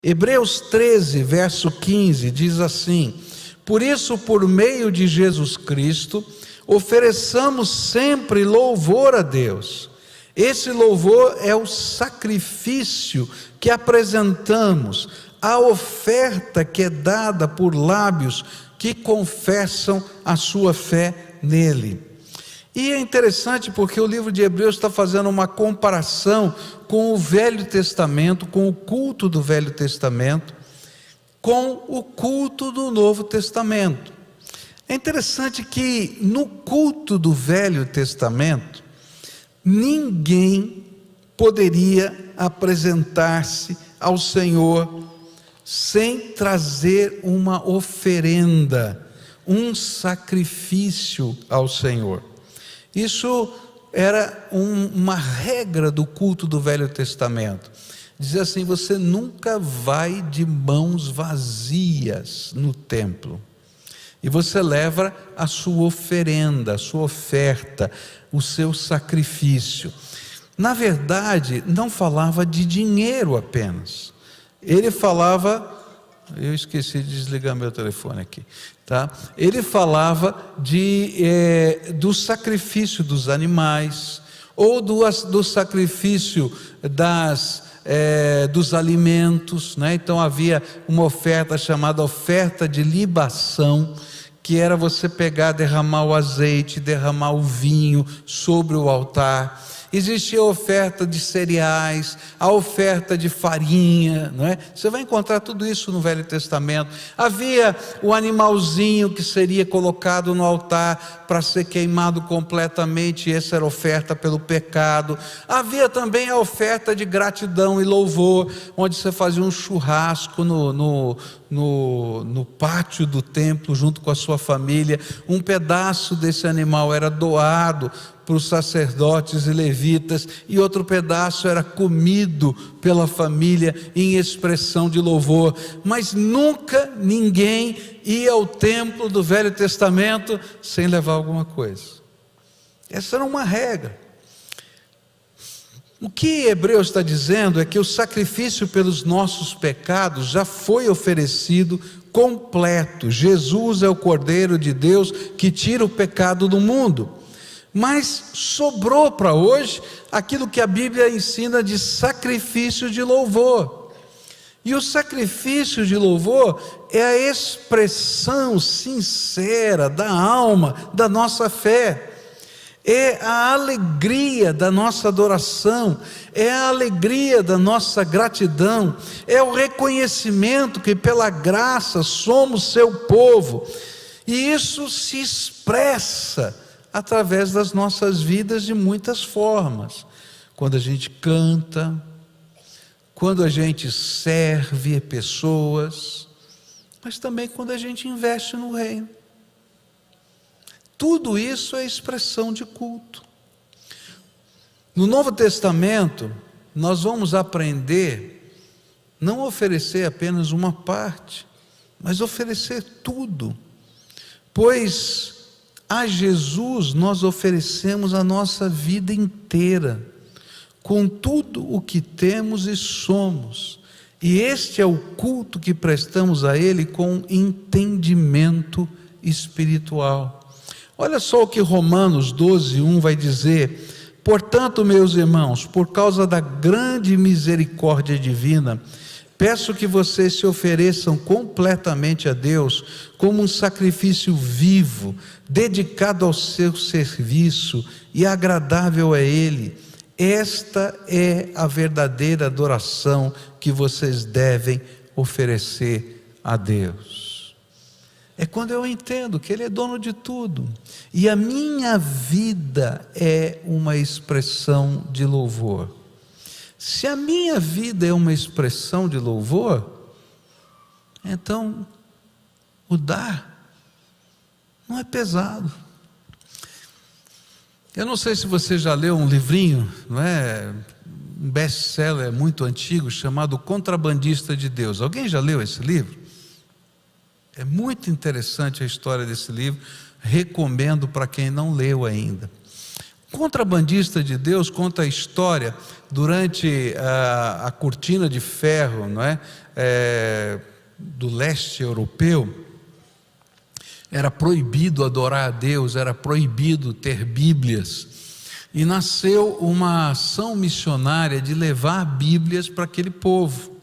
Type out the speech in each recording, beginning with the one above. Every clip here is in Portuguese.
Hebreus 13, verso 15, diz assim: por isso, por meio de Jesus Cristo, ofereçamos sempre louvor a Deus. Esse louvor é o sacrifício que apresentamos, a oferta que é dada por lábios que confessam a sua fé nele. E é interessante porque o livro de Hebreus está fazendo uma comparação com o Velho Testamento, com o culto do Velho Testamento, com o culto do Novo Testamento. É interessante que no culto do Velho Testamento, ninguém poderia apresentar-se ao Senhor sem trazer uma oferenda, um sacrifício ao Senhor. Isso era uma regra do culto do Velho Testamento. Dizia assim: você nunca vai de mãos vazias no templo. E você leva a sua oferenda, a sua oferta, o seu sacrifício. Na verdade, não falava de dinheiro apenas. Ele falava... Eu esqueci de desligar meu telefone aqui, tá? Ele falava do sacrifício dos animais, ou do sacrifício dos alimentos, né? Então havia uma oferta chamada oferta de libação, que era você pegar, derramar o azeite, derramar o vinho sobre o altar. Existia a oferta de cereais, a oferta de farinha, não é? Você vai encontrar tudo isso no Velho Testamento. Havia o animalzinho que seria colocado no altar para ser queimado completamente, e essa era a oferta pelo pecado. Havia também a oferta de gratidão e louvor, onde você fazia um churrasco no pátio do templo junto com a sua família. Um pedaço desse animal era doado para os sacerdotes e levitas, e outro pedaço era comido pela família em expressão de louvor. Mas nunca ninguém ia ao templo do Velho Testamento sem levar alguma coisa. Essa era uma regra. O que Hebreus está dizendo é que o sacrifício pelos nossos pecados já foi oferecido completo. Jesus é o Cordeiro de Deus que tira o pecado do mundo. Mas sobrou para hoje aquilo que a Bíblia ensina de sacrifício de louvor. E o sacrifício de louvor é a expressão sincera da alma, da nossa fé. É a alegria da nossa adoração, é a alegria da nossa gratidão, é o reconhecimento que pela graça somos seu povo. E isso se expressa através das nossas vidas de muitas formas. Quando a gente canta, quando a gente serve pessoas, mas também quando a gente investe no reino. Tudo isso é expressão de culto. No Novo Testamento, nós vamos aprender não oferecer apenas uma parte, mas oferecer tudo. Pois a Jesus nós oferecemos a nossa vida inteira, com tudo o que temos e somos. E este é o culto que prestamos a Ele com entendimento espiritual. Olha só o que Romanos 12:1 vai dizer: portanto, meus irmãos, por causa da grande misericórdia divina, peço que vocês se ofereçam completamente a Deus como um sacrifício vivo, dedicado ao seu serviço e agradável a Ele. Esta é a verdadeira adoração que vocês devem oferecer a Deus. É quando eu entendo que Ele é dono de tudo, e a minha vida é uma expressão de louvor. Se a minha vida é uma expressão de louvor, então o dar não é pesado. Eu não sei se você já leu um livrinho, não é? Um best-seller muito antigo chamado O Contrabandista de Deus. Alguém já leu esse livro? É muito interessante a história desse livro. Recomendo para quem não leu ainda. Contrabandista de Deus conta a história durante a cortina de ferro, não é? Do leste europeu. Era proibido adorar a Deus, era proibido ter Bíblias. E nasceu uma ação missionária de levar Bíblias para aquele povo.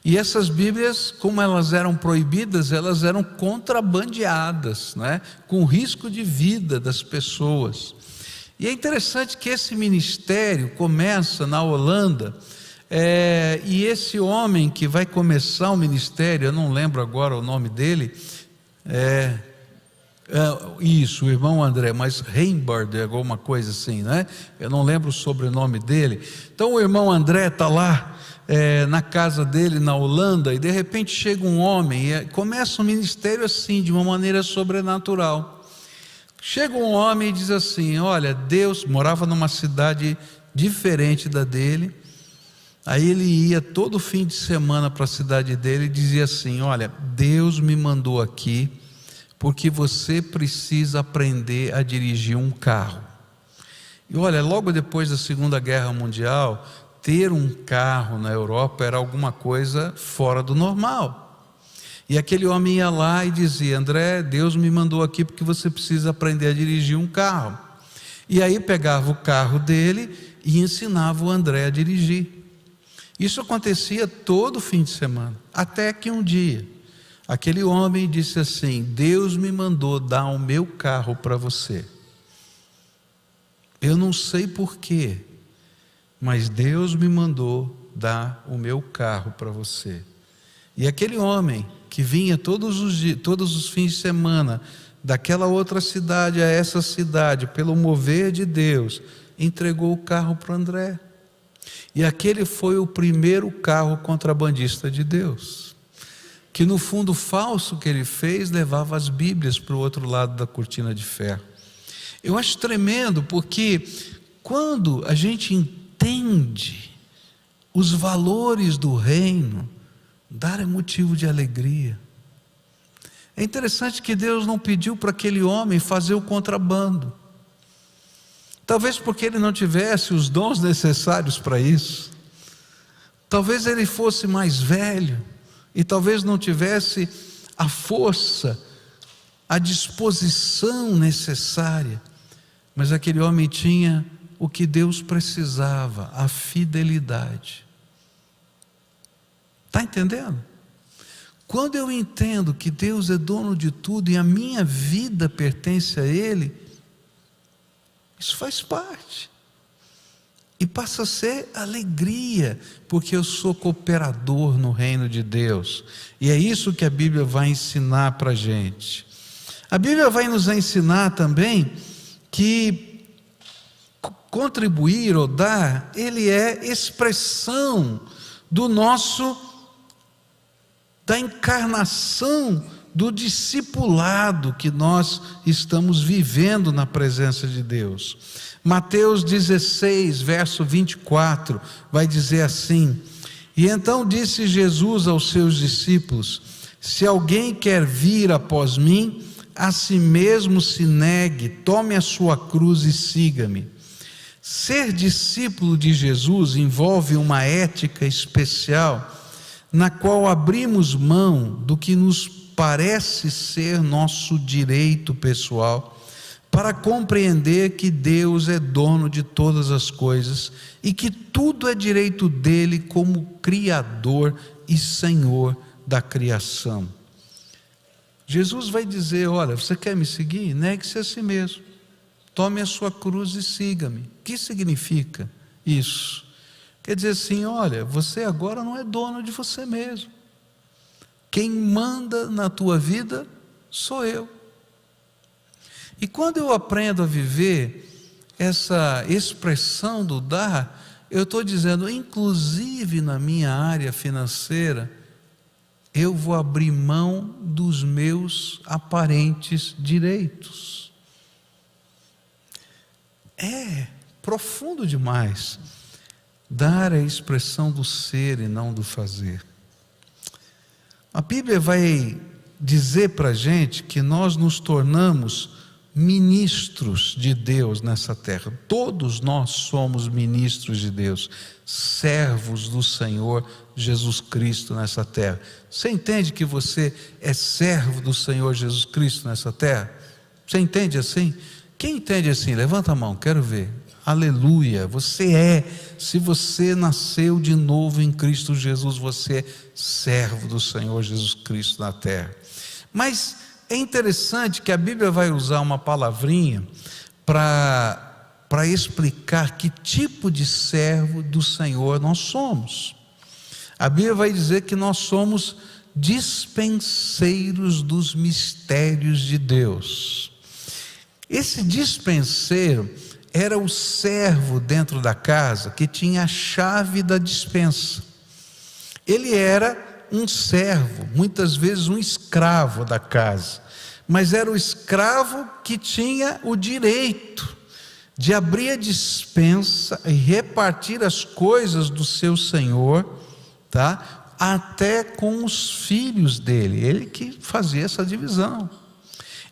E essas Bíblias, como elas eram proibidas, elas eram contrabandeadas, né? Com risco de vida das pessoas. E é interessante que esse ministério começa na Holanda, e esse homem que vai começar o ministério, eu não lembro agora o nome dele, isso, o irmão André, mas Reinbard, alguma coisa assim, né? Eu não lembro o sobrenome dele. Então o irmão André está lá na casa dele na Holanda, e de repente chega um homem e começa um ministério assim, de uma maneira sobrenatural. Chega um homem e diz assim: olha, Deus morava numa cidade diferente da dele. Aí ele ia todo fim de semana para a cidade dele e dizia assim: olha, Deus me mandou aqui porque você precisa aprender a dirigir um carro. E olha, logo depois da Segunda Guerra Mundial, ter um carro na Europa era alguma coisa fora do normal. E aquele homem ia lá e dizia: André, Deus me mandou aqui porque você precisa aprender a dirigir um carro. E aí pegava o carro dele e ensinava o André a dirigir. Isso acontecia todo fim de semana, até que um dia aquele homem disse assim: Deus me mandou dar o meu carro para você. Eu não sei porquê, mas Deus me mandou dar o meu carro para você. E aquele homem que vinha todos os fins de semana daquela outra cidade a essa cidade, pelo mover de Deus, entregou o carro para André. E aquele foi o primeiro carro contrabandista de Deus, que no fundo falso que ele fez levava as Bíblias para o outro lado da cortina de ferro. Eu acho tremendo, porque quando a gente entende os valores do reino, dar é motivo de alegria. É interessante que Deus não pediu para aquele homem fazer o contrabando, talvez porque ele não tivesse os dons necessários para isso, talvez ele fosse mais velho, e talvez não tivesse a força, a disposição necessária, mas aquele homem tinha o que Deus precisava, a fidelidade. Está entendendo? Quando eu entendo que Deus é dono de tudo e a minha vida pertence a Ele, isso faz parte. E passa a ser alegria, porque eu sou cooperador no reino de Deus. E é isso que a Bíblia vai ensinar para a gente. A Bíblia vai nos ensinar também que contribuir ou dar, ele é expressão da encarnação do discipulado que nós estamos vivendo na presença de Deus. Mateus 16, verso 24, vai dizer assim: e então disse Jesus aos seus discípulos: se alguém quer vir após mim, a si mesmo se negue, tome a sua cruz e siga-me. Ser discípulo de Jesus envolve uma ética especial, na qual abrimos mão do que nos parece ser nosso direito pessoal, para compreender que Deus é dono de todas as coisas e que tudo é direito dele como Criador e Senhor da criação. Jesus vai dizer: olha, você quer me seguir? Negue-se a si mesmo, tome a sua cruz e siga-me. O que significa isso? Quer dizer assim: olha, você agora não é dono de você mesmo. Quem manda na tua vida sou eu. E quando eu aprendo a viver essa expressão do dar, eu estou dizendo, inclusive na minha área financeira, eu vou abrir mão dos meus aparentes direitos. É profundo demais. Dar é a expressão do ser e não do fazer. A Bíblia vai dizer para a gente que nós nos tornamos ministros de Deus nessa terra. Todos nós somos ministros de Deus, servos do Senhor Jesus Cristo nessa terra. Você entende que você é servo do Senhor Jesus Cristo nessa terra? Você entende assim? Quem entende assim? Levanta a mão, quero ver. Aleluia, você é. Se você nasceu de novo em Cristo Jesus, você é servo do Senhor Jesus Cristo na terra. Mas é interessante que a Bíblia vai usar uma palavrinha para explicar que tipo de servo do Senhor nós somos. A Bíblia vai dizer que nós somos dispenseiros dos mistérios de Deus. Esse dispenseiro era o servo dentro da casa que tinha a chave da despensa. Ele era um servo, muitas vezes um escravo da casa, mas era o escravo que tinha o direito de abrir a despensa e repartir as coisas do seu senhor, tá? Até com os filhos dele, ele que fazia essa divisão.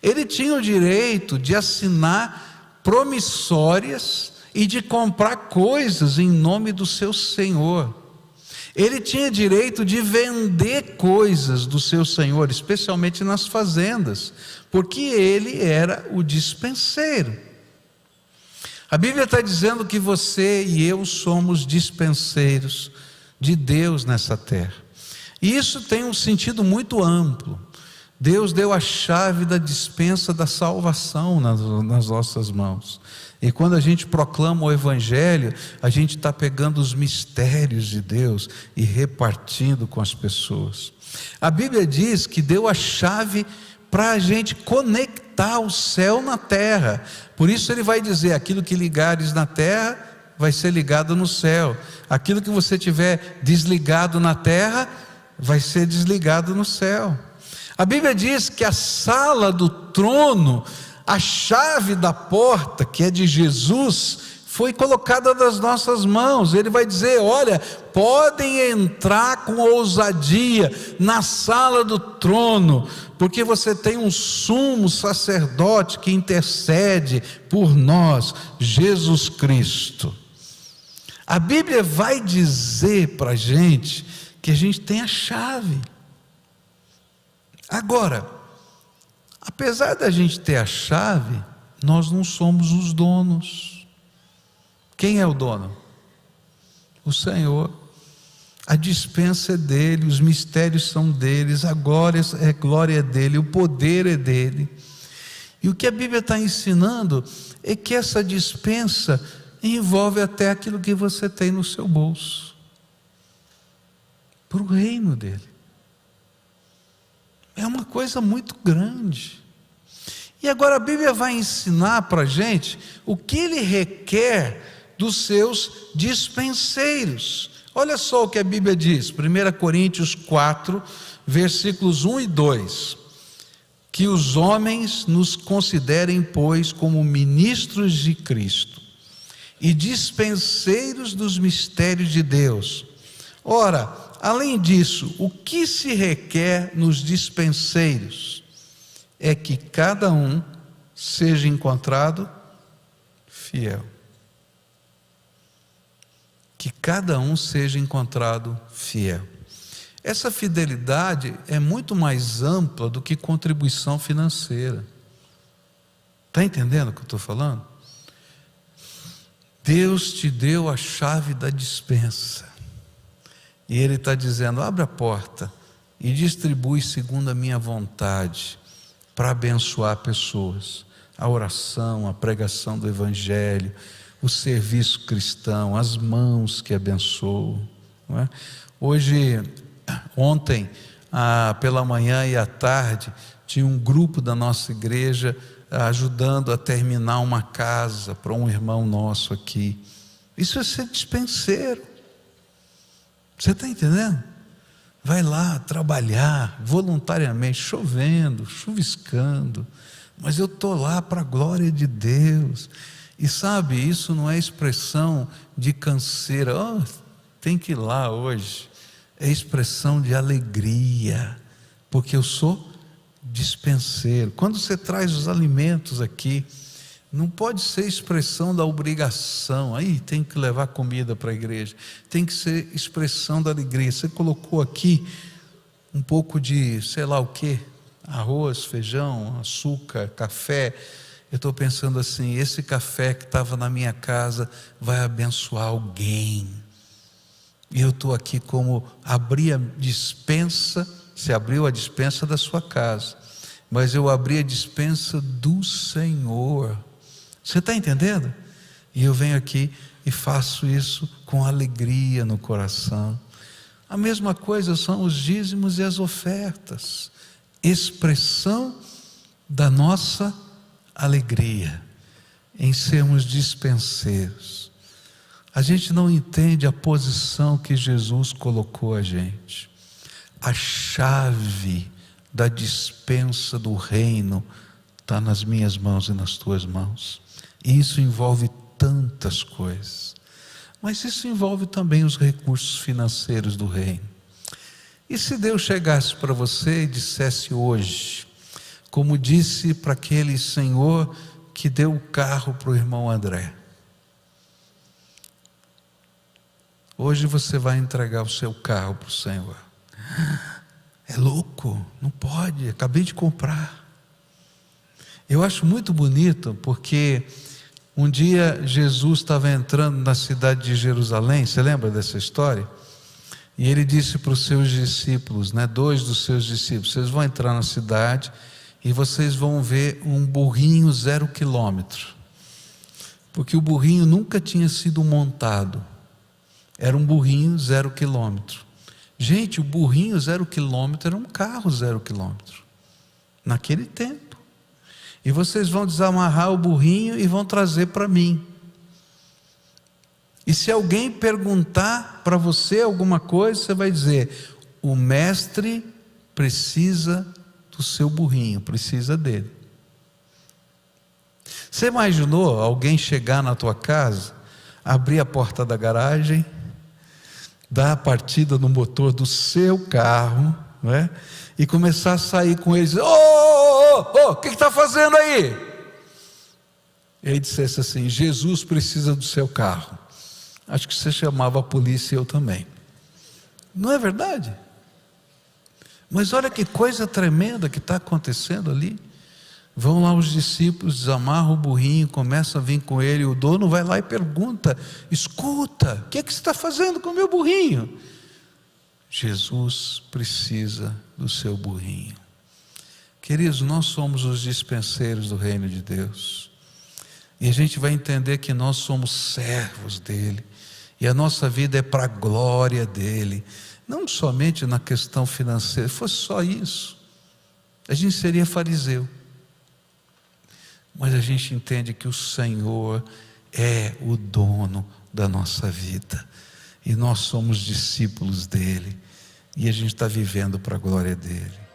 Ele tinha o direito de assinar promissórias e de comprar coisas em nome do seu senhor. Ele tinha direito de vender coisas do seu senhor, especialmente nas fazendas, porque ele era o dispenseiro. A Bíblia está dizendo que você e eu somos dispenseiros de Deus nessa terra. E isso tem um sentido muito amplo. Deus deu a chave da despensa da salvação nas nossas mãos. E quando a gente proclama o Evangelho, a gente está pegando os mistérios de Deus e repartindo com as pessoas. A Bíblia diz que deu a chave para a gente conectar o céu na terra. Por isso ele vai dizer: aquilo que ligares na terra vai ser ligado no céu, aquilo que você tiver desligado na terra vai ser desligado no céu. A Bíblia diz que a sala do trono, a chave da porta, que é de Jesus, foi colocada nas nossas mãos. Ele vai dizer: olha, podem entrar com ousadia na sala do trono, porque você tem um sumo sacerdote que intercede por nós, Jesus Cristo. A Bíblia vai dizer para a gente que a gente tem a chave. Agora, apesar da gente ter a chave, nós não somos os donos. Quem é o dono? O Senhor. A despensa é dele, os mistérios são deles, a glória é dele, o poder é dele. E o que a Bíblia está ensinando é que essa despensa envolve até aquilo que você tem no seu bolso, para o reino dele. É uma coisa muito grande. E agora a Bíblia vai ensinar para a gente o que ele requer dos seus dispenseiros. Olha só o que a Bíblia diz, 1 Coríntios 4, versículos 1 e 2. Que os homens nos considerem, pois, como ministros de Cristo e dispenseiros dos mistérios de Deus. Ora, além disso, o que se requer nos dispenseiros é que cada um seja encontrado fiel. Que cada um seja encontrado fiel. Essa fidelidade é muito mais ampla do que contribuição financeira. Está entendendo o que eu estou falando? Deus te deu a chave da despensa. E Ele está dizendo: abre a porta e distribui segundo a minha vontade, para abençoar pessoas. A oração, a pregação do Evangelho, o serviço cristão, as mãos que abençoam. Não é? Ontem, pela manhã e à tarde, tinha um grupo da nossa igreja ajudando a terminar uma casa para um irmão nosso aqui. Isso é ser dispenseiro. Você está entendendo? Vai lá trabalhar voluntariamente, chovendo, chuviscando, mas eu estou lá para a glória de Deus. E sabe, isso não é expressão de canseira, tem que ir lá hoje. É expressão de alegria, porque eu sou dispenseiro. Quando você traz os alimentos aqui, não pode ser expressão da obrigação. Aí tem que levar comida para a igreja. Tem que ser expressão da alegria. Você colocou aqui um pouco de, sei lá o quê, arroz, feijão, açúcar, café. Eu estou pensando assim, esse café que estava na minha casa vai abençoar alguém. E eu estou aqui como abri a dispensa. Você abriu a dispensa da sua casa, mas eu abri a dispensa do Senhor. Você está entendendo? E eu venho aqui e faço isso com alegria no coração. A mesma coisa são os dízimos e as ofertas, expressão da nossa alegria em sermos dispenseiros. A gente não entende a posição que Jesus colocou a gente. A chave da dispensa do reino está nas minhas mãos e nas tuas mãos. E isso envolve tantas coisas. Mas isso envolve também os recursos financeiros do reino. E se Deus chegasse para você e dissesse hoje, como disse para aquele senhor que deu o carro para o irmão André: hoje você vai entregar o seu carro para o Senhor. É louco, não pode, acabei de comprar. Eu acho muito bonito, porque um dia Jesus estava entrando na cidade de Jerusalém. Você lembra dessa história? E ele disse para os seus discípulos, 2 dos seus discípulos: vocês vão entrar na cidade e vocês vão ver um burrinho 0 quilômetro, porque o burrinho nunca tinha sido montado. Era um burrinho 0 quilômetro. Gente, o burrinho 0 quilômetro era um carro 0 quilômetro naquele tempo. E vocês vão desamarrar o burrinho e vão trazer para mim. E se alguém perguntar para você alguma coisa, você vai dizer: o mestre precisa do seu burrinho, precisa dele. Você imaginou alguém chegar na tua casa, abrir a porta da garagem, dar a partida no motor do seu carro, não é? E começar a sair com eles: o que está fazendo aí? E aí dissesse assim: Jesus precisa do seu carro. Acho que você chamava a polícia e eu também. Não é verdade? Mas olha que coisa tremenda que está acontecendo ali. Vão lá os discípulos, desamarram o burrinho, começam a vir com ele. O dono vai lá e pergunta: escuta, o que é que você está fazendo com o meu burrinho? Jesus precisa do seu burrinho. Queridos, nós somos os dispenseiros do reino de Deus. E a gente vai entender que nós somos servos dele. E a nossa vida é para a glória dele. Não somente na questão financeira. Se fosse só isso, a gente seria fariseu. Mas a gente entende que o Senhor é o dono da nossa vida. E nós somos discípulos dele. E a gente está vivendo para a glória dele.